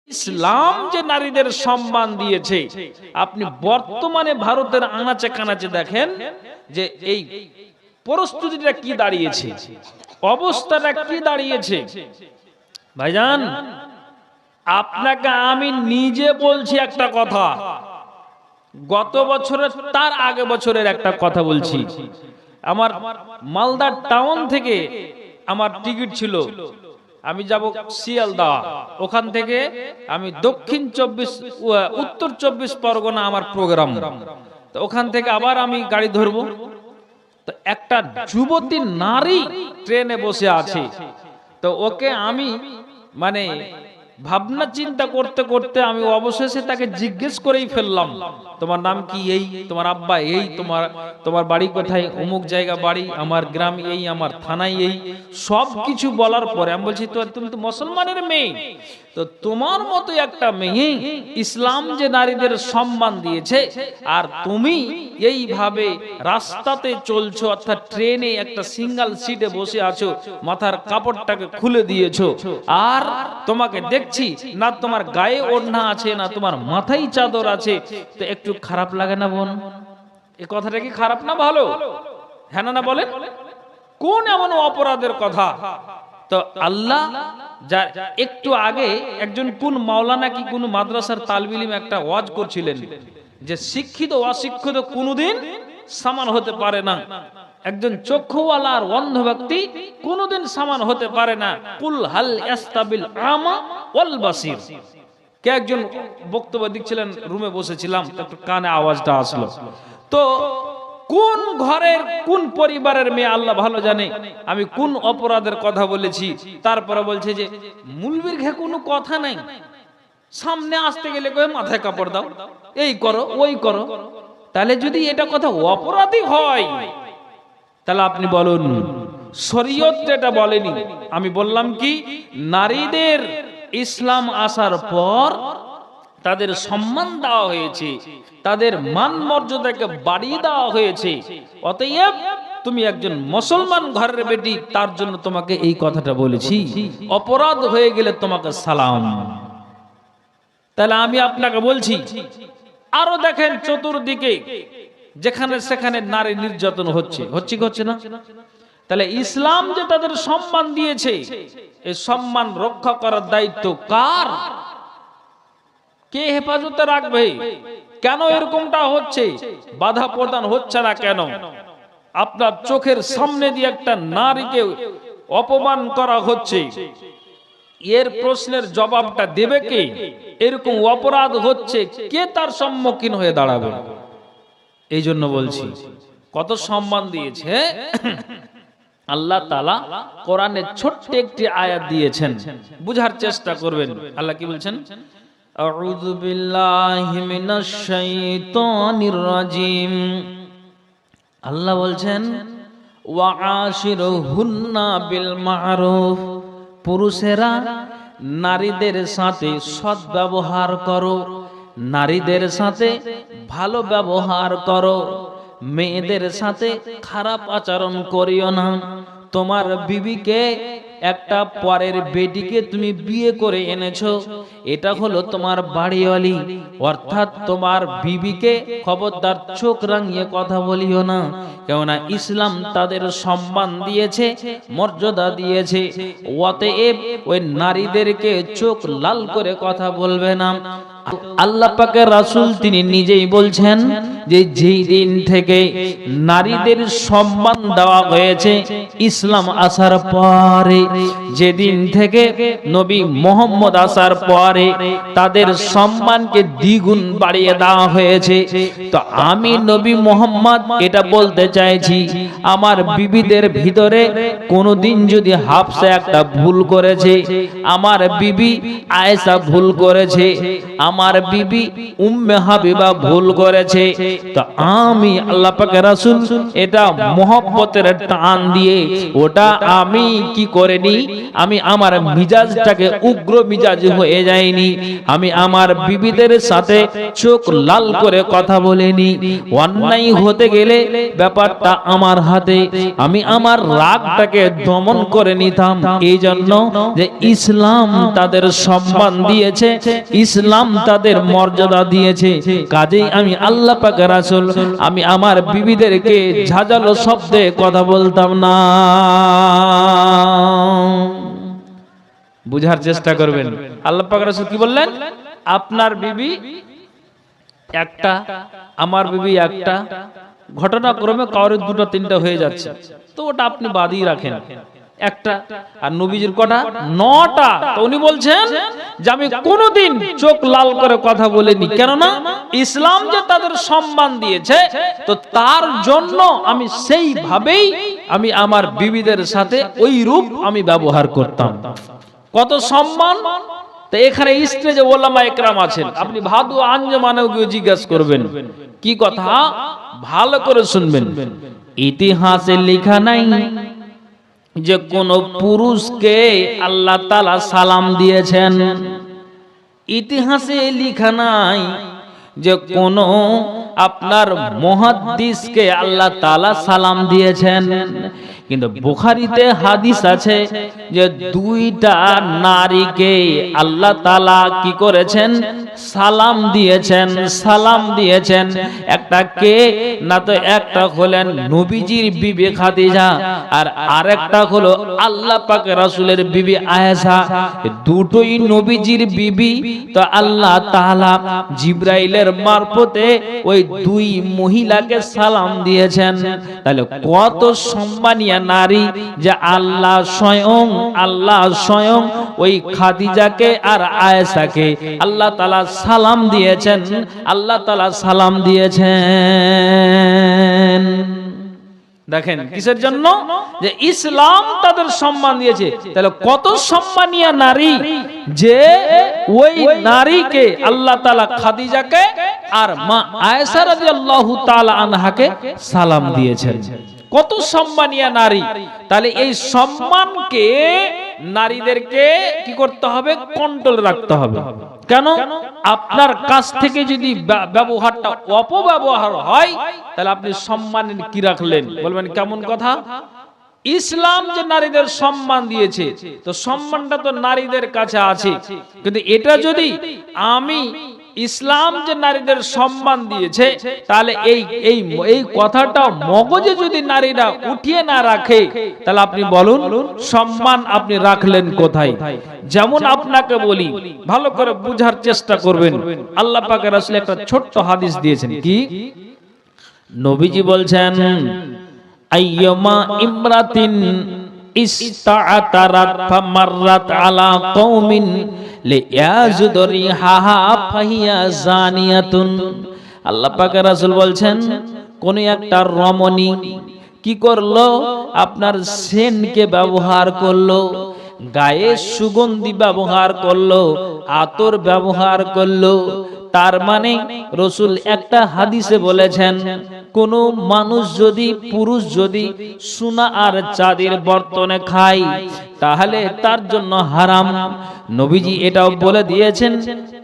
ইসলাম যে নারীদের সম্মান দিয়েছে, আপনি বর্তমানে ভারতের আনাচে কানাচে দেখেন যে এই পরিস্থিতিটা কি দাঁড়িয়েছে, অবস্থাটা কি দাঁড়িয়েছে। ভাইজান, আপনাকে আমি নিজে বলছি একটা কথা, গত বছরের তার আগে বছরের একটা কথা বলছি। আমার মালদা টাউন থেকে আমার টিকিট ছিল, আমি যাব শিয়ালদা, ওখান থেকে আমি উত্তর 24 পরগনা আমার প্রোগ্রাম, তো ওখান থেকে আবার আমি গাড়ি ধরবো। তো একটা যুবতী নারী ট্রেনে বসে আছে, তো ওকে আমি মানে ভাবনা চিন্তা করতে করতে আমি অবশেষে তাকে জিজ্ঞেস করেই ফেললাম, তোমার নাম কি? এই। তোমার আব্বা এই। তোমার বাড়ি কোথায়? অমুক জায়গা বাড়ি, আমার গ্রাম এই, আমার থানায় এই। সব কিছু বলার পরে আমি বলছি, তো তুমি তো মুসলমানের মেয়ে, তো তোমার মতো একটা মেয়ে ইসলাম যে নারীদের সম্মান দিয়েছে, আর তুমি এইভাবে রাস্তাতে চলছো, অর্থাৎ ট্রেনে একটা সিঙ্গেল সিটে বসে আছো, মাথার কাপড়টাকে খুলে দিয়েছো, আর তোমাকে দেখছি না তোমার গায়ে ওড়না আছে না তোমার মাথায় চাদর আছে, তো একটু খারাপ লাগে না বোন? এই কথাটা কি খারাপ না ভালো? হ্যাঁ না বলেন? কোন এমন অপরাধের কথা? তো আল্লাহ যা একটু আগে একজন কোন মাওলানা কি কোন মাদ্রাসার তালিব ইলম একটা ওয়াজ করছিলেন যে শিক্ষিত অশিক্ষিত কোনোদিন সমান হতে পারে না, একজন চক্ষুওয়ালা আর অন্ধ ব্যক্তি কোনোদিন সমান হতে পারে না। কুল হাল ইস্তাবিল আমা ওয়াল বাসির। কে একজন বক্তব্য দিচ্ছিলেন, রুমে বসেছিলাম, একটু কানে আওয়াজটা আসলো। তো কোন ঘরের কোন পরিবারের মেয়ে আল্লাহ ভালো জানে আমি কোন অপরাধের কথা বলেছি। তারপরে বলছে যে মুলবির ঘে কোনো কথা নাই, সামনে আসতে গেলে কয়ে মাথায় কাপড় দাও, এই করো ওই করো। তাহলে যদি এটা কথা অপরাধী হয়, তাহলে আপনি বলুন শরীয়ত এটা বলেনি। আমি বললাম কি, নারীদের ইসলাম আসার পর তাদের সম্মান দেওয়া হয়েছে, তাদের মান মর্যাদাকে বাড়িয়ে দেওয়া হয়েছে। অতএব তুমি একজন মুসলমান ঘরের বেটি, তার জন্য তোমাকে এই কথাটা বলেছি। অপরাধ হয়ে গেলে তোমাকে সালাম। তাহলে আমি আপনাকে বলছি, আরো দেখেন চতুর্দিকে যেখানে সেখানে নারী নির্যাতন হচ্ছে না? তাহলে ইসলাম যে তাদের সম্মান দিয়েছে, এই সম্মান রক্ষা করার দায়িত্ব কার? কে হেফাজতে রাখবে? কেন এরকমটা হচ্ছে? বাধা প্রদান হচ্ছে না কেন? আপনার চোখের সামনে দিয়ে একটা নারীকে অপমান করা হচ্ছে, এর প্রশ্নের জবাবটা দেবে কে? এরকম অপরাধ হচ্ছে, কে তার সম্মুখীন হয়ে দাঁড়াবে? এই জন্য বলছি, কত সম্মান দিয়েছে আল্লাহ তাআলা। কোরআনে ছোট্ট একটি আয়াত দিয়েছেন, বুঝার চেষ্টা করবেন। আল্লাহ কি বলছেন? আউযু বিল্লাহি মিনাশ শাইতানির রাজিম। আল্লাহ বলছেন ওয়া আশিরুহুন্না বিল মা'রুফ। পুরুষেরা নারীদের সাথে সৎ ব্যবহার করো, নারীদের সাথে ভালো ব্যবহার করো, মেয়েদের সাথে খারাপ আচরণ করিও না। তোমার বিবিকে, একটা পরের বেটিকে তুমি বিয়ে করে এনেছো, এটা হলো তোমার বাড়িওয়ালি, অর্থাৎ তোমার বিবিকে খবরদার চোখ রাঙিয়ে কথা বলিও না। কেননা ইসলাম তাদের সম্মান দিয়েছে, মর্যাদা দিয়েছে। অতএব ওই নারীদেরকে চোখ লাল করে কথা বলবে না। আল্লাহ পাকের রাসূল তিনি নিজেই বলছেন যে যেই দিন থেকে নারীদের সম্মান দেওয়া হয়েছে ইসলাম আসার পরে, যেদিন থেকে নবী মুহাম্মদ আসার পরে তাদের সম্মানকে দ্বিগুণ বাড়িয়ে দেওয়া হয়েছে। তো আমি নবী মুহাম্মদ এটা বলতে চাইছি, আমার বিবিদের ভিতরে কোনোদিন যদি হাফসা একটা ভুল করেছে, আমার বিবি আয়েশা ভুল করেছে, আমার বিবি উম্মে হাবিবা ভুল করেছে, তো আমি আল্লাহ পাকের রাসূল এটা মহব্বতের টান দিয়ে ওটা আমি কি করিনি, আমি আমার মিজাজটাকে উগ্র মিজাজ হয়ে যায়নি, আমি আমার বিবিদের সাথে চোখ লাল করে কথা বলিনি। অন্যায় হতে গেলে ব্যাপারটা আমার হাতে, আমি আমার রাগটাকে দমন করে নিতাম। এই জন্য যে ইসলাম তাদের সম্মান দিয়েছে, ইসলাম তাদের মর্যাদা দিয়েছে, কাজেই আমি আল্লাহ পাকের রাসূল আমি আমার বিবিদেরকে ঝাঁঝালো শব্দে কথা বলতাম না। বুঝার চেষ্টা করবেন আল্লাহ পাকের রাসূল কি বললেন, আপনার বিবি একটা, আমার বিবি একটা, ঘটনাক্রমে কারোর দুটো তিনটা হয়ে যাচ্ছে, তো ওটা আপনি বাদই রাখেন একটা। আর নবীজির কটা? 9টা। তো উনি বলছেন যে আমি কোনোদিন চোখ লাল করে কথা বলিনি, কেননা ইসলাম যে তাদের সম্মান দিয়েছে, তো তার জন্য আমি সেইভাবেই আমি আমার বিবিদের সাথে ওই রূপ আমি ব্যবহার করতাম। কত সম্মান! তো এখানে স্টেজে ওলামা একরাম আছেন, আপনি ভাদু আঞ্জমানেও গিয়ে জিজ্ঞাসা করবেন কি কথা, ভালো করে শুনবেন। ইতিহাসে লেখা নাই যে কোন পুরুষকে আল্লাহ তাআলা সালাম দিয়েছেন, ইতিহাসে লেখা নাই যে কোন আপনার মুহাদ্দিসকে আল্লাহ তাআলা সালাম দিয়েছেন, কিন্তু বুখারীতে হাদিস আছে যে দুইটা নারীকে আল্লাহ তাআলা কি করেছেন, সালাম দিয়েছেন, সালাম দিয়েছেন। একটা কে না, তো একটা হলেন নবীজির বিবি খাদিজা, আর আরেকটা হলো আল্লাহ পাকের রাসূলের বিবি আয়েশা। দুটোই নবীজির বিবি। তো আল্লাহ তাআলা জিবরাইলের মারফতে ওই দুই মহিলাকে সালাম দিয়েছেন। তাহলে কত সম্মানীয় নারী যে আল্লাহ স্বয়ং ওই খাদিজাকে আর আয়েশাকে আল্লাহ তাআলা সালাম দিয়েছেন, আল্লাহ তাআলা সালাম দিয়েছেন। দেখেন কিসের জন্য, যে ইসলাম তাদের সম্মান দিয়েছে। তাহলে কত সম্মানীয় নারী যে ওই নারীকে আল্লাহ তাআলা খাদিজাকে আর মা আয়েশা রাদিয়াল্লাহু তাআলা আনহাকে সালাম দিয়েছেন। কত সম্মানীয় নারী! তাহলে এই সম্মানকে নারীদেরকে কি করতে হবে, কন্ট্রোল রাখতে হবে। কেন? আপনার কাছ থেকে যদি ব্যবহারটা অপব্যবহার হয়, তাহলে আপনি সম্মানের কি রাখলেন? বলবেন কেমন কথা? ইসলাম যে নারীদের সম্মান দিয়েছে, তো সম্মানটা তো নারীদের কাছে আছে, কিন্তু এটা যদি আমি ইসলাম যে নারীদের সম্মান দিয়েছে, তাহলে এই কথাটা মগজে যদি নারীরা উঠিয়ে না রাখে, তাহলে আপনি বলুন সম্মান আপনি রাখলেন কোথায়? যেমন আপনাকে বলি, ভালো করে বুঝার চেষ্টা করবেন। আল্লাহ পাকের রাসূল একটা ছোট্ট হাদিস দিয়েছেন, কি নবীজি বলছেন, আইয়ুমা ইমরাতিন ইস্তাআতারাত ফামাররাত আলা কওমিন লিয়াজুদরিহা ফাহিয়া জানিয়াতুন। আল্লাহ পাকের রাসূল বলছেন, কোন একটা রমণী কি করলো, আপনার সেন্টকে ব্যবহার করলো, গায়ে সুগন্ধি ব্যবহার করলো, আতর ব্যবহার করলো। তার মানে রাসূল একটা হাদিসে বলেছেন, কোন মানুষ যদি, পুরুষ যদি সোনা আর চাঁদের বর্তনে খায়, তাহলে তার জন্য হারাম। নবীজি এটাও বলে দিয়েছেন,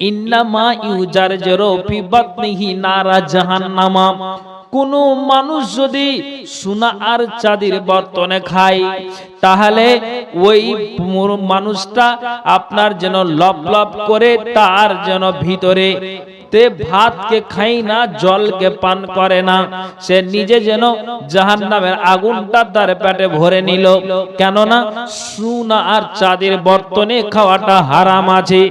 ইন্নামা ইউজারজু ফি বাতনিহি নারা জাহান্নামা। কোন মানুষ যদি সোনা আর চাঁদের বর্তনে খায়, তাহলে ওই মানুষটা আপনার যেন লপ লপ করে তার যেন ভিতরে ভাতকে খাই না, জলকে পান করে না, সে নিজে যেন জাহান্নামের আগুনটা তার পেটে ভরে নিল। কেননা সোনা আর চাঁদের বর্তনে খাওয়াটা হারাম আছে।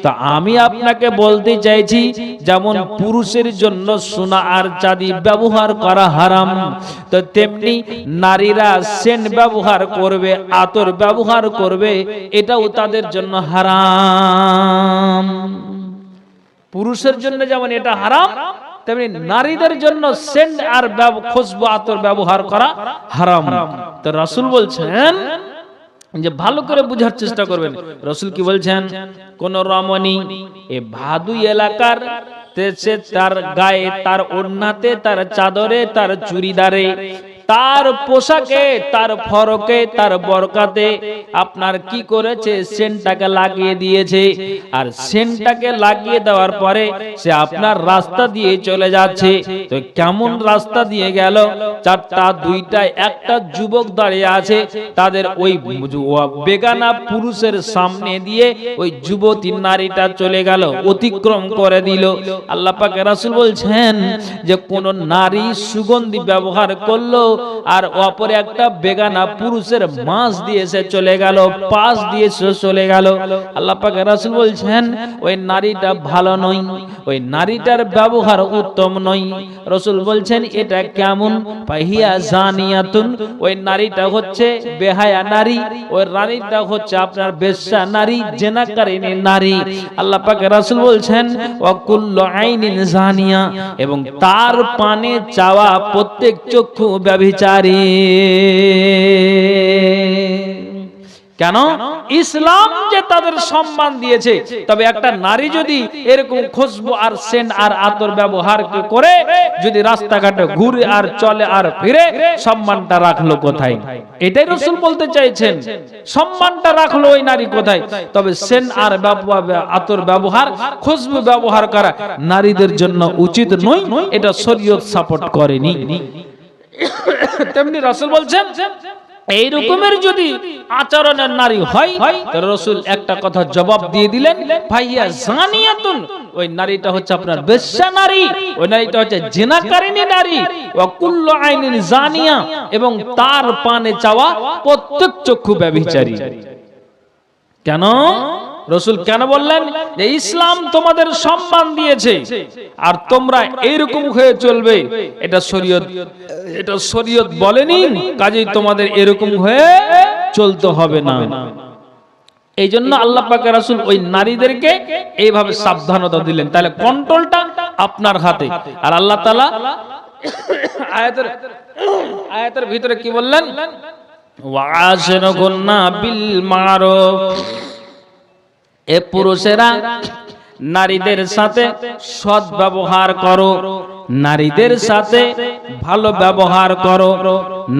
তো আমি আপনাকে বলতে চাইছি, যেমন পুরুষের জন্য সোনা আর চাঁদি ব্যবহার করা হারাম, তো তেমনি নারীরা সেন্ট ব্যবহার করবে, আতর ব্যবহার করবে, এটাও তাদের জন্য হারাম। পুরুষের জন্য যেমন এটা হারাম, তেমনি নারীদের জন্য সেন্ট আর খুশবু আতর ব্যবহার করা হারাম। তো রাসূল বলছেন যে ভালো করে বুঝার চেষ্টা করবেন। রাসূল কি বলছেন, কোন রমণী এ ভাদুই এলাকার সে তার গায়ে, তার ওড়নাতে, তার চাদরে, তার চুড়িদারে, তার পোশাকে, তার ফরকে, তার বরকাতে আপনার কি করেছে, সেন্টটাকে লাগিয়ে দিয়েছে। আর সেন্টটাকে লাগিয়ে দেওয়ার পরে সে আপনার রাস্তা দিয়ে চলে যাচ্ছে। তো কেমন রাস্তা দিয়ে গেল? চারটা, দুইটা, একটা যুবক দাঁড়িয়ে আছে, তাদের ওই বেগানা পুরুষের সামনে দিয়ে ওই যুবতী নারীটা চলে গেল, অতিক্রম করে দিল। আল্লাহ পাক রাসূল বলছেন যে কোন নারী সুগন্ধি ব্যবহার করলো আর অপরে একটা বেগানা পুরুষের মাঝ দিয়ে সে চলে গেল, পাশ দিয়ে সে চলে গেল, আল্লাহ পাক রাসূল বলছেন ওই নারীটা ভালো নয়, ওই নারীটার ব্যবহার উত্তম নয়। রাসূল বলছেন এটা কেমন? ফাহিয়া জানিয়াতুন, ওই নারীটা হচ্ছে বেহায়া নারী, ওই নারীটা হচ্ছে আপনার বেশ্যা নারী, জেনাকারিনী নারী। আল্লাহ পাক রাসূল বলছেন ওয়া কুল্লু আইনিন জানিয়া, এবং তার পানে চাওয়া প্রত্যেক চক্ষু ব্যভিচারী। কেন? ইসলাম যে তাদের সম্মান দিয়েছে। তবে একটা নারী যদি এরকম খুশবু আর সেন্ট আর আতর ব্যবহার করে যদি রাস্তাঘাটে ঘুরে আর চলে আর ফিরে, সম্মানটা রাখলো কোথায়? এটাই রাসূল বলতে চাইছেন, সম্মানটা রাখলো ওই নারী কোথায়? তবে সেন্ট আর আতর ব্যবহার, খুশবু ব্যবহার করা নারীদের জন্য উচিত নয়, এটা শরীয়ত সাপোর্ট করেনি। তেমনি রাসূল বলছেন এই রকমের যদি আচরণের নারী হয়, রাসূল একটা কথা জবাব দিয়ে দিলেন, ভাইয়া জানিয়াতুন, ওই নারীটা হচ্ছে আপনার বেশ্যা নারী, ওই নারীটা হচ্ছে জিনাকারিনী নারী। ওয়া কুল্লু আইনিন জানিয়া, এবং তার পানে চাওয়া প্রত্যেক চক্ষু ব্যভিচারী। কেন? রাসূল কেন বললেন যে ইসলাম তোমাদের সম্মান দিয়েছে আর তোমরা এইরকম হয়ে চলবে, এটা শরীয়ত বলেনি, কাজেই তোমাদের এরকম হয়ে চলতে হবে না। এই জন্য আল্লাহ পাক রাসূল ওই নারীদেরকে এইভাবে সাবধানতা দিলেন। তাহলে কন্ট্রোলটা আপনার হাতে। আর আল্লাহ তাআলা আয়াতের ভিতরে কি বললেন? ওয়াশিরুহুন্না বিল মারুফ, এ পুরুষেরা নারীদের সাথে সৎ ব্যবহার করো, নারীদের সাথে ভালো ব্যবহার করো,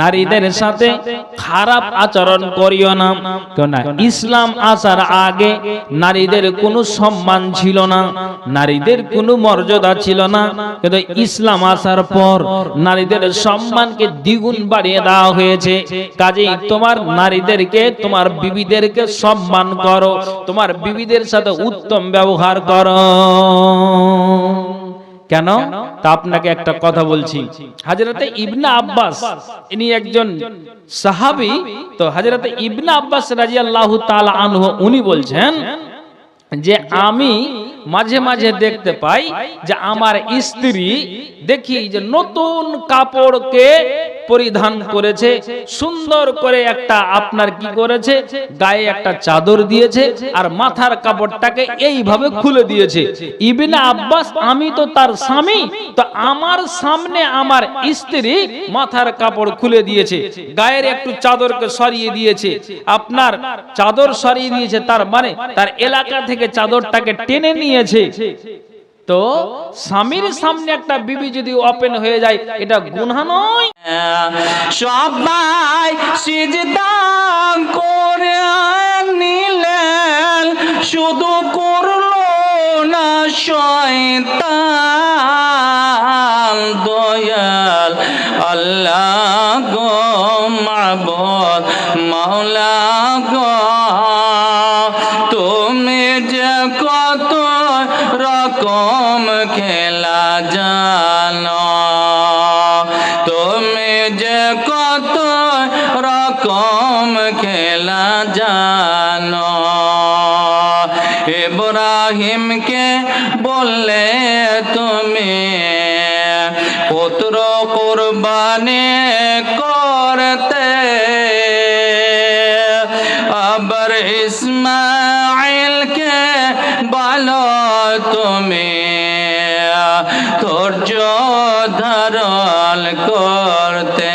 নারীদের সাথে খারাপ আচরণ করিও না। কেন? ইসলাম আসার আগে নারীদের কোনো সম্মান ছিল না, নারীদের কোনো মর্যাদা ছিল না, কিন্তু ইসলাম আসার পর নারীদের সম্মানকে দ্বিগুণ বাড়িয়ে দেওয়া হয়েছে। কাজেই তোমার নারীদেরকে, তোমার বিবিদেরকে সম্মান করো, তোমার বিবিদের সাথে উত্তম ব্যবহার করো। কেন? তা আপনাকে একটা কথা বলছি। হযরতে ইবনে আব্বাস, ইনি একজন সাহাবী, তো হযরতে ইবনে আব্বাস রাদিয়াল্লাহু তাআলা আনহু উনি বলছেন যে আমি মাঝে মাঝে দেখতে পাই যে আমার স্ত্রী দেখি যে নতুন কাপড়কে পরিধান করেছে, সুন্দর করে একটা আপনার কি করেছে, গায়ে একটা চাদর দিয়েছে আর মাথার কাপড়টাকে এইভাবে খুলে দিয়েছে। ইবনে আব্বাস, আমি তো তার স্বামী, তো আমার সামনে আমার স্ত্রী মাথার কাপড় খুলে দিয়েছে, গায়ের একটু চাদরকে সরিয়ে দিয়েছে, আপনার চাদর সরিয়ে দিয়েছে, তার মানে তার এলাকা থেকে চাদরটাকে টেনে নিয়েছে। তো স্বামীর সামনে একটা বিবি যদি ওপেন হয়ে যায়, এটা গুনাহ নয়? সবাই সিজদা করে নিলেন, শুধু করলো না শয়তান। দয়াল আল্লাহ গো মাবুদ মাওলা গো, তুমি যে কত রকম খেলা জানো, তুমি যে কত রকম খেলা জানো। ইব্রাহিমকে বললে তুমি পুত্র কুরবানি করতে, আবার ইসমাইলকে বলো তুমি ধৈর্য ধারণ করতে,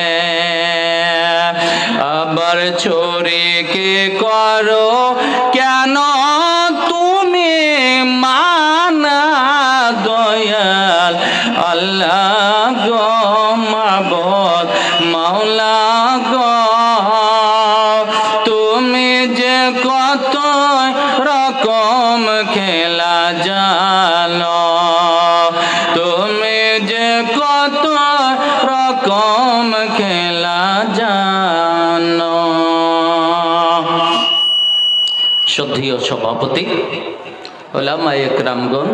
আবার ছুরিকে করো কেন তুমি মানা। দয়া জানো, তুমি যে কত রকম খেলা জানো। শ্রদ্ধেয় সভাপতি, ওলামায়ে একরামগণ,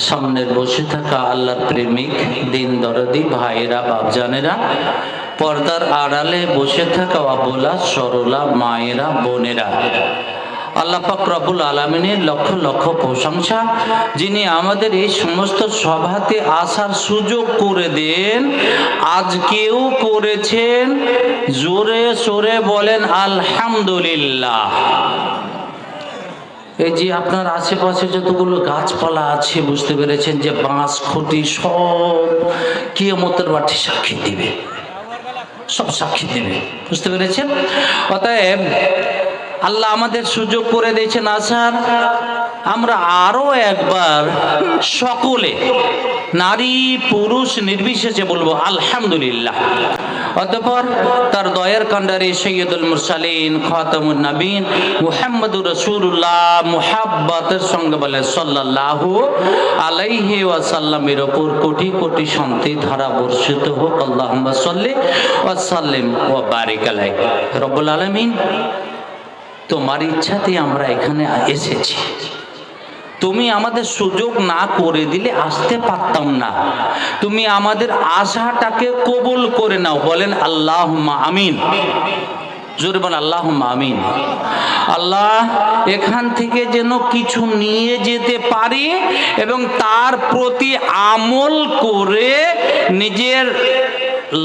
সামনের বসে থাকা আল্লাহর প্রেমিক দিন দরদি ভাইরা বাপজানেরা, পর্দার আড়ালে বসে থাকা অবলা সরলা মায়েরা বোনেরা, আল্লাহ পাক রব্বুল আলামিনের লক্ষ লক্ষ প্রশংসা, যিনি আমাদের এই সমস্ত সভাতে আসার সুযোগ করে দেন, আজকেও করেছেন। জোরে সোরে বলেন আলহামদুলিল্লাহ। এই যে আপনার আশেপাশে যতগুলো গাছপালা আছে, বুঝতে পেরেছেন যে বাঁশ খুঁটি সব কিয়ামতের মাঠে সাক্ষী দিবে, সব সাক্ষী দিবে, বুঝতে পেরেছেন। অতএব আল্লাহ আমাদের সুযোগ করে দিয়েছেন আসার। আমরা আরো একবার সকলে, নারী পুরুষ নির্বিশেষে বলবো আলহামদুলিল্লাহ। অতঃপর তার দয়ার কান্ডারি সৈয়দুল মুরসালিন খাতামুন নবীন মুহাম্মদুর রাসূলুল্লাহ মুহাব্বতের সঙ্গে বলে সাল্লাল্লাহু আলাইহি ওয়াসাল্লামের উপর কোটি কোটি শান্তি ধারা বর্ষিত হোক। আল্লাহুম্মা সাল্লি ওয়া সাল্লিম ওয়া বারিক আলাইহি। রব্বুল আলামিন, তোমার ইচ্ছাতে আমরা এখানে এসেছি। তুমি আমাদের সুযোগ না করে দিলে আসতে পারতাম না। তুমি আমাদের আশাটাকে কবুল করে নাও। বলেন আল্লাহুম্মা আমিন। জোরে বলেন আল্লাহুম্মা আমিন। আল্লাহ, এখান থেকে যেন কিছু নিয়ে যেতে পারি এবং তার প্রতি আমল করে নিজের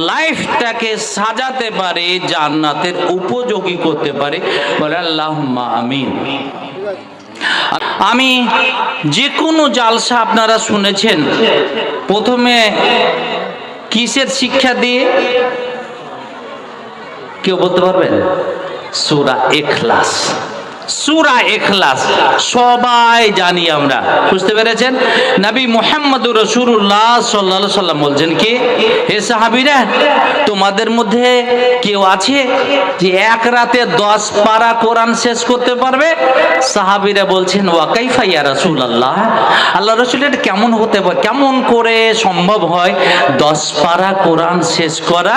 লাইফটাকে সাজাতে পারে, জান্নাতের উপযোগী করতে পারে। বলে আল্লাহুম্মা আমিন। আমি যে কোনো জালসা আপনারা শুনেছেন, প্রথমে কিসের শিক্ষা দিয়ে কেউ বলতে পারবেন? সূরা ইখলাস। সূরা ইখলাস সবাই জানি আমরা, বুঝতে পেরেছেন। নবী মুহাম্মদুর রাসূলুল্লাহ সাল্লাল্লাহু আলাইহি সাল্লাম বলছেন কি, হে সাহাবীরা, তোমাদের মধ্যে কেউ আছে যে এক রাতে 10 পারা কোরআন শেষ করতে পারবে? সাহাবীরা বলছেন ওয়া কাইফা ইয়া রাসূলুল্লাহ, আল্লাহর রাসূল, এটা কেমন হতে পারে, কেমন করে সম্ভব হয় 10 পারা কোরআন শেষ করা?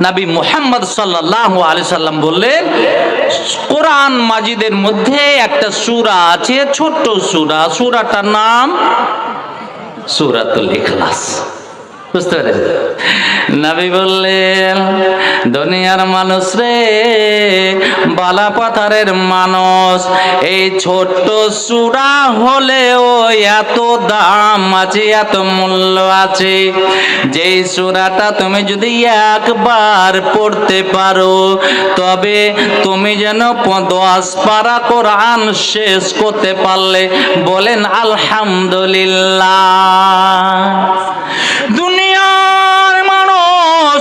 নবী মুহাম্মদ সাল্লাল্লাহু আলাইহি সাল্লাম বললেন, কোরআন মাজিদের মধ্যে একটা সূরা আছে, ছোট্ট সূরা, সূরাটার নাম সূরাতুল ইখলাস। বুঝতে পেরেছেন? নবী বললেন, দুনিয়ার মানুষ রে, বালা পাথারের মানুষ, এই ছোট্ট সূরা হলেও এত দাম আছে, এত মূল্য আছে। যেই সূরাটা তুমি যদি একবার পড়তে পারো, তবে তুমি যেন 10 পারা কোরআন শেষ করতে পারলে। বলেন আলহামদুলিল্লাহ। দুনিয়ার মানুষ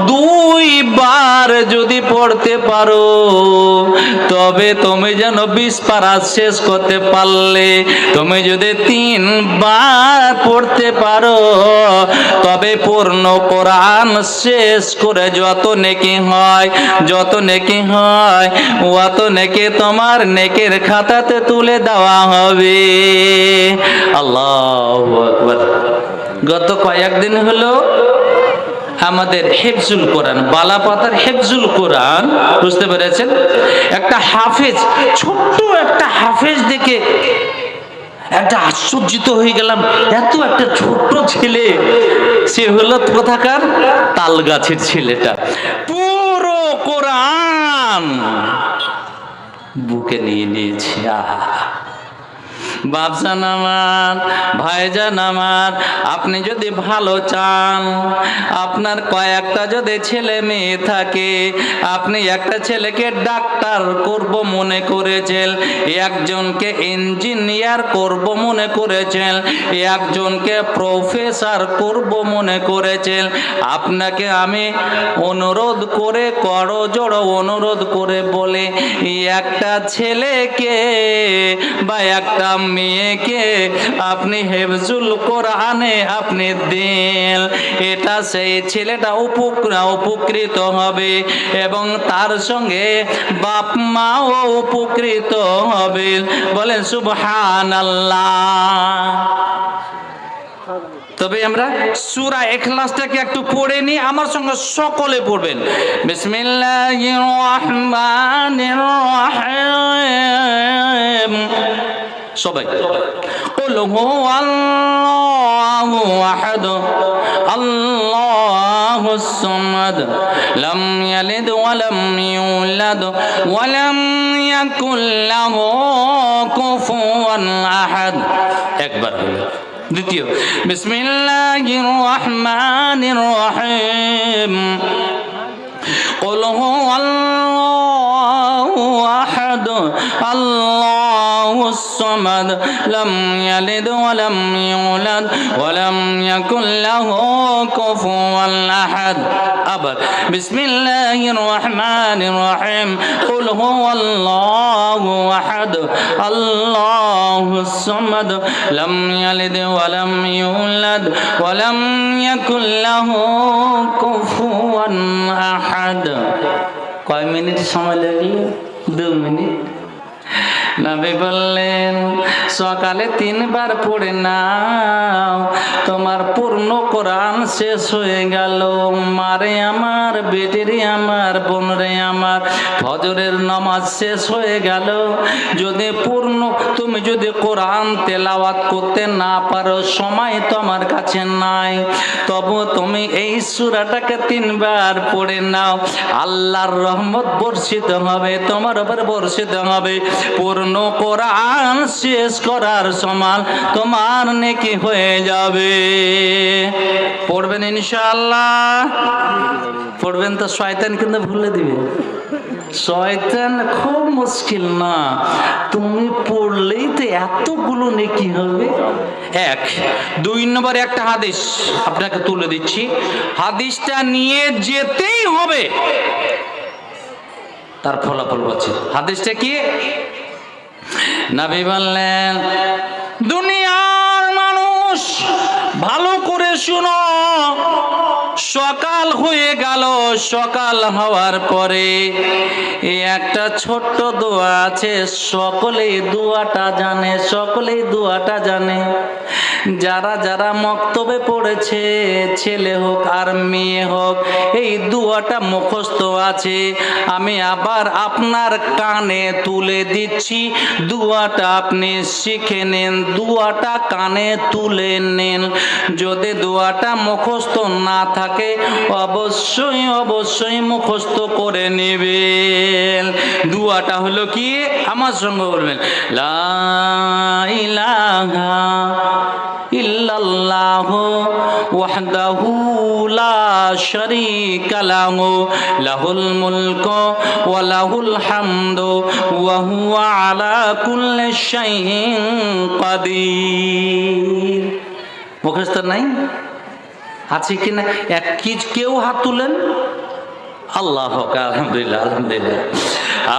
2 বার যদি পড়তে পারো, তবে তুমি যেন 20 পারা শেষ করতে পারলে। তুমি যদি 3 বার পড়তে পারো, তবে পূর্ণ কোরআন শেষ করে যত নেকি হয়, যত নেকি হয়, অত নেকি তোমার নেকের খাতাতে তুলে দেওয়া হবে। আল্লাহু আকবার। গত কয়েকদিন হলো আমাদের হেফজুল কোরআন, বালাপাতার হেফজুল কোরআন, বুঝতে পেরেছেন। একটা হাফেজ, ছোট্ট একটা হাফেজ দেখে একটা আশ্চর্যিত হয়ে গেলাম। এত একটা ছোট্ট ছেলে, সে হলো কোথাকার তাল গাছের ছেলেটা, পুরো কোরআন বুকে নিয়ে নিয়েছে। আহা, বাপজান আমার, ভাইজান আমার, আপনি যদি ভালো চান, আপনার কয়েকটা যদি ছেলে মেয়ে থাকে, আপনি একটা ছেলেকে ডাক্তার করব মনে করেছেন, একজনকে ইঞ্জিনিয়ার করব মনে করেছেন, একজনকে প্রফেসর করব মনে করেছেন, আপনাকে আমি অনুরোধ করে, করজোড় অনুরোধ করে বলে, একটা ছেলেকে বা একটা মেয়েকে আপনি হেফজুল কোরআনে আপনি দেন, এটা সেই ছেলেটা উপকৃত হবে এবং তার সঙ্গে বাপ মাও উপকৃত হবে। বলেন সুবহানাল্লাহ। তবে আমরা সূরা ইখলাসটাকে একটু পড়ে নিই, আমার সঙ্গে সকলে পড়বেন। বিসমিল্লাহির রহমানির রহিম। সবাই কুল হুয়াল্লাহু আহাদ আল্লাহুস সামাদ লাম ইয়ালিদ ওয়া লাম ইউলাদ ওয়া লাম ইয়াকুল লাহু কুফুয়ান আহাদ। একবার হলো। দ্বিতীয়, বিসমিল্লাহির রহমানির রহিম। কুল হুয়াল্লাহু আহাদ আল্লাহুস সামাদ লাম ইয়ালিদ ওয়া লাম ইউলাদ ওয়া লাম ইয়াকুল লাহু কুফুয়ান আহাদ। আবার বিসমিল্লাহির রহমানির রহিম। কুল হুয়াল্লাহু আহাদ আল্লাহুস সামাদ লাম ইয়ালিদ ওয়া লাম ইউলাদ ওয়া লাম ইয়াকুল লাহু কুফুয়ান আহাদ। কয় মিনিট সময় লাগলো? 2 মিনিট। নবী বললেন সকালে 3 বার পড়ে নাও, তোমার পূর্ণ কোরআন শেষ হয়ে গেল। মারে আমার, বেটিরে আমার, বোনরে আমার, ফজরের নামাজ শেষ হয়ে গেল। যদি তুমি যদি কোরআন তেলাওয়াত করতে না পারো, সময় তো আমার কাছে নাই, তবু তুমি এই সূরাটাকে 3 বার পড়ে নাও। আল্লাহর রহমত বর্ষিত হবে, তোমার উপর বর্ষিত হবে। পূর্ণ কোরআন শেষ করার সমান তোমার নেকি হয়ে যাবে। পড়বেন ইনশাআল্লাহ। পড়বেন তো শয়তান কিন্তু ভুলে দিবে। শয়তান খুব মুশকিল না, তুমি পড়লেই তো এতগুলো নেকি হবে। 1 2 নম্বরে একটা হাদিস আপনাকে তুলে দিচ্ছি, হাদিসটা নিয়ে যেতেই হবে, তার ফলাফল বলছি। হাদিসটা কি? নবী বললেন, দুনিয়ার মানুষ ভালো করে শুনো, সকাল হয়ে গেল, সকাল হওয়ার পরে এই একটা ছোট্ট দোয়া আছে, সকলেই দোয়াটা জানে, সকলেই দোয়াটা জানে। যারা যারা মক্তবে পড়েছে, ছেলে হোক আর মেয়ে হোক, এই দোয়াটা মুখস্থ আছে। আমি আবার আপনার কানে তুলে দিচ্ছি, দোয়াটা আপনি শিখে নেন, দোয়াটা কানে তুলে নেন। যদি দোয়াটা মুখস্থ না থাকে, অবশ্যই অবশ্যই মুখস্থ করে নেবেন। দোয়াটা হলো কি? আমার সঙ্গে বলবেন, লা ইলাহা ইল্লাল্লাহু ওয়াহদাহু লা শারীকা লাহু লাহুল মুলকু ওয়া লাহুল হামদু ওয়া হুয়া আলা কুল্লি শাইইন কাদির। মুখস্থ নাই? আছে কিনা? কেউ হাত তুলেন। আল্লাহ আলহামদুলিল্লাহ, আলহামদুলিল্লাহ।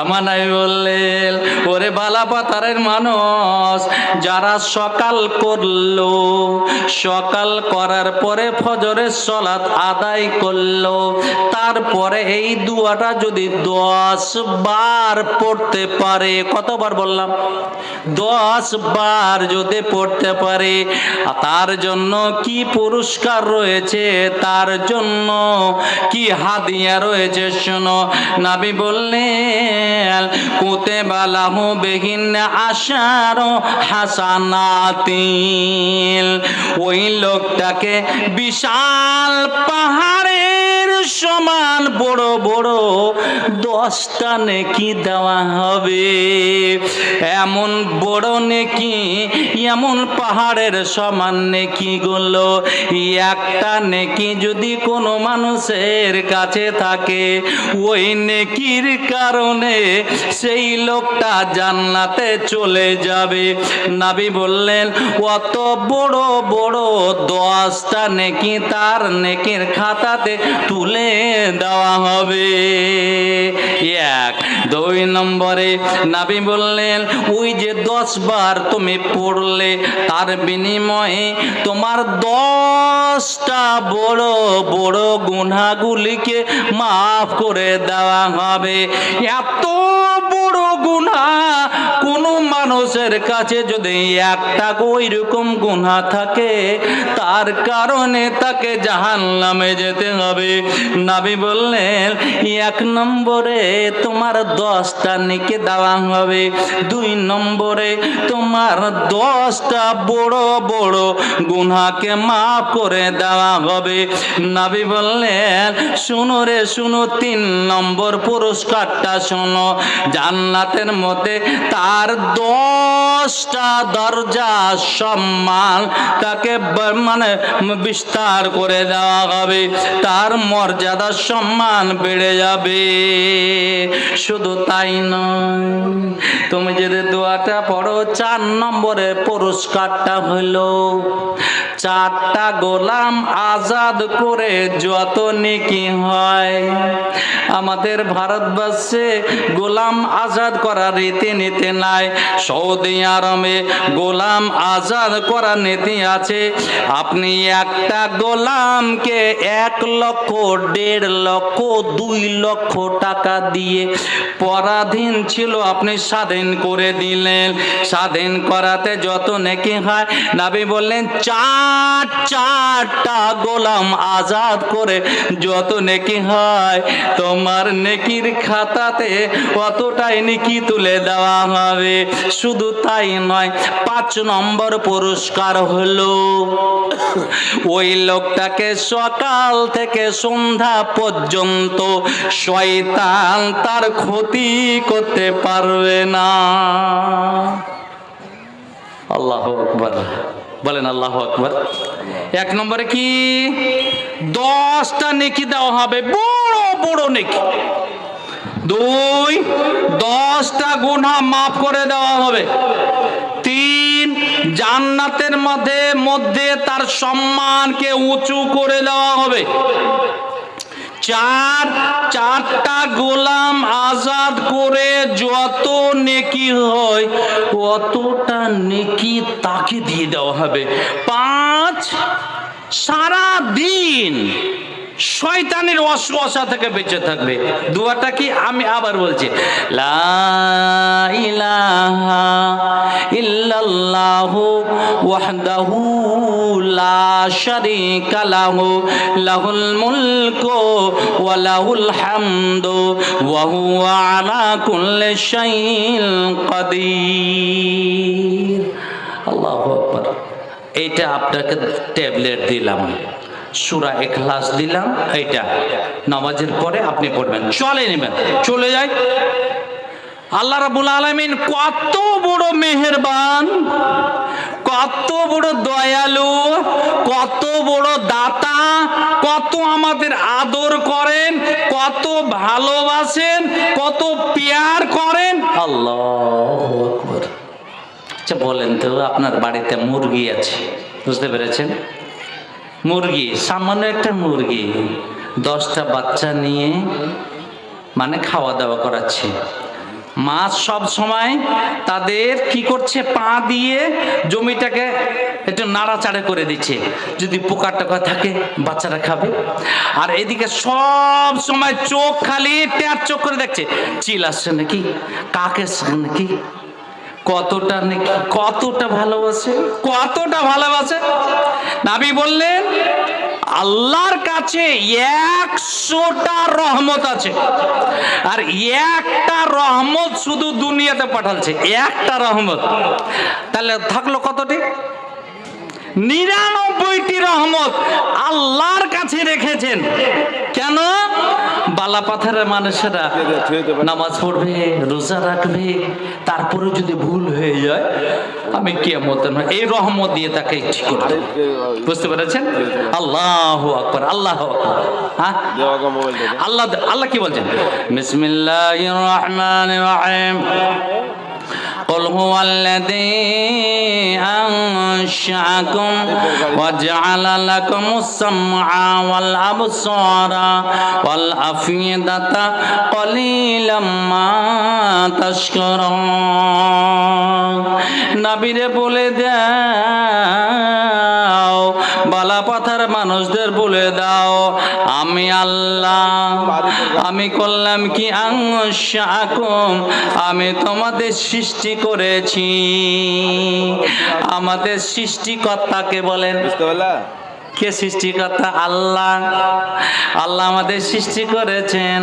আমার নাই বললেন, ওরে বালা পাতারের মানুষ, যারা সকাল করলো, সকাল করার পরে ফজরের সালাত আদায় করলো, তারপরে এই দোয়াটা যদি 10 বার পড়তে পারে, কতবার বললাম? 10 বার যদি পড়তে পারে, তার জন্য কি পুরস্কার রয়েছে, তার জন্য কি হাদিয়া রয়েছে শোনো। নবী বললেন, কুতিবা লাহু বিহিন্না আশারু হাসানাতিন। ওই লোকটাকে বিশাল পাহাড়ের সমান বড় বড় 10টা নেকি দেওয়া হবে। এমন বড় নেকি, এমন পাহাড়ের সমান নেকি গুলো, একটা নেকি যদি কোনো মানুষের কাছে থাকে, ওই নেকির কারণে সেই লোকটা জান্নাতে চলে যাবে। নবী বললেন, অত বড় বড় 10টা নেকি তার নেকির খাতাতে তুলে তুলে দেওয়া হবে। এক। 2 নম্বরে নবী বললেন ওই যে 10 বার তুমি পড়লে তার বিনিময়ে তোমার 10টা বড় বড় গুনাহগুলিকে মাফ করে দেওয়া হবে। এত বড় গুনাহ কোন মানুষের কাছে যদি একটা ওইরকম গুনাহ থাকে তার কারণে তাকে জাহান্নামে যেতে হবে। নবী বললেন 1 নম্বরে তোমার 10টা নেকি দেওয়া হবে, 2 নম্বরে তোমার 10টা বড় বড় গুনাহকে মাফ করে দেওয়া হবে। নবী বললেন শুনো রে শুনো, 3 নম্বর পুরস্কারটা শোনো, জান্নাতের মধ্যে তার 10টা দরজা সম্মান তাকে মানে বিস্তার করে দেওয়া হবে, তার মর্যাদা সম্মান বেড়ে যাবে। শুধু তাই নয়, তুমি যদি দোয়াটা পড়ো 4 নম্বরের পুরস্কারটা হলো 4টা গোলাম আজাদ করে যত নেকি হয়। আমাদের ভারতবর্ষে গোলাম আজাদ করার রীতিনীতি নাই, সৌদি আরবে গোলাম আজাদ করার নীতি আছে। আপনি একটা গোলামকে 1 লক্ষ, 1.5 লক্ষ, 2 লক্ষ টাকা দিয়ে পরাধীন ছিল আপনি স্বাধীন করে দিলেন। স্বাধীন করাতে যত নেকি হয়, নবী বললেন 4টা গোলাম আজাদ করে যত নেকি হয় তোমার নেকির খাতাতে অতটাই নেকি তুলে দেওয়া হবে। শুধু তাই নয়, 5 নম্বর পুরস্কার হলো ওই লোকটাকে সকাল থেকে সন্ধ্যা পর্যন্ত শয়তান তার ক্ষতি করতে পারবে না। আল্লাহু আকবার, বলেন আল্লাহু আকবার। 1 নম্বরে কি 10টা নেকি দেওয়া হবে, বড় বড় নেকি। 2, 10টা গুনাহ মাফ করে দেওয়া হবে। 3, জান্নাতের মধ্যে তার সম্মানকে উঁচু করে দেওয়া হবে। 4, 4টা গোলাম আজাদ করে যত নেকি হয় অতটা নেকি তাকে দিয়ে দেওয়া হবে। 5, সারা দিন শয়তানের ওয়াসওয়াসা থেকে বেঁচে থাকবে। দোয়াটা কি আমি আবার বলছি, লা ইলাহা ইল্লাল্লাহু ওয়াহদাহু লা শারীকা লাহু লাহুল মুলকু ওয়া লাহুল হামদু ওয়া হুয়া আলা কুল্লি শাইইন কাদির। আল্লাহু আকবার। এইটা আপনাকে ট্যাবলেট দিলাম, সূরা ইখলাস দিলাম, এইটা নামাজের পরে আপনি পড়বেন। চলে নেবেন, চলে যায়। আল্লাহ রাব্বুল আলামিন কত বড় মেহেরবান, কত বড় দয়ালু, কত বড় দাতা, কত আমাদের আদর করেন, কত ভালোবাসেন, কত প্যার করেন। আল্লাহু আকবার। আচ্ছা বলেন তো, আপনার বাড়িতে মুরগি আছে, বুঝতে পেরেছেন? মুরগি, সামান্য একটা মুরগি 10টা বাচ্চা নিয়ে মানে খাওয়া দাওয়া করাচ্ছে। মাছ সব সময় তাদের কি করছে, পা দিয়ে জমিটাকে একটু নাড়াচাড়া করে দিচ্ছে, যদি পোকা টোকা থাকে বাচ্চারা খাবে। আর এদিকে সব সময় চোখ খালি ট্যাপ চোখ করে দেখছে, চিল আসছে নাকি, কাক আসছে নাকি। কতটা নাকি, কতটা ভালোবাসে, কতটা ভালোবাসে। নবী বললেন আল্লাহর কাছে 100টা রহমত আছে, আর একটা রহমত শুধু দুনিয়াতে পাঠাচ্ছে, একটা রহমত। তাহলে থাকলো কতটি? 99টি রহমত আল্লাহর কাছে রেখেছেন। কেন? বালা পাথরের মানুষেরা নামাজ পড়বে, রোজা রাখবে, তারপরে যদি ভুল হয়ে যায় আমি কিয়ামতের এই রহমত দিয়ে তাকে ঠিক করতে। বুঝতে পেরেছেন? আল্লাহু আকবার, আল্লাহু আকবার। হ্যাঁ, আল্লাহ আল্লাহ কি বলছেন? বিসমিল্লাহির রহমানির রহিম। قل هو الذي أنشأكم وجعل لكم السمع والأبصار والأفئدة قليلا ما تشكرون নবীরে বলে দাও, বালা পাথার মানুষদের বলে দাও, আমি আল্লাহ আমি করলাম কি আনশাকুম, আমি তোমাদের সৃষ্টি করেছি। আমাদের সৃষ্টিকর্তাকে বলেন, কে সৃষ্টিকর্তা? আল্লাহ। আল্লাহ আমাদের সৃষ্টি করেছেন।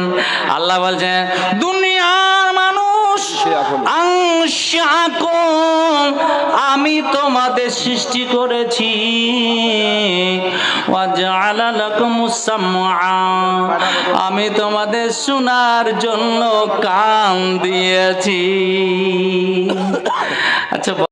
আল্লাহ বলছেন দুনিয়ার মানুষ আনশাকুম, আমি তোমাদের সৃষ্টি করেছি। ওয়াজআলা লাকুমুস সামআ, আমি তোমাদের শোনার জন্য কান দিয়েছি। আচ্ছা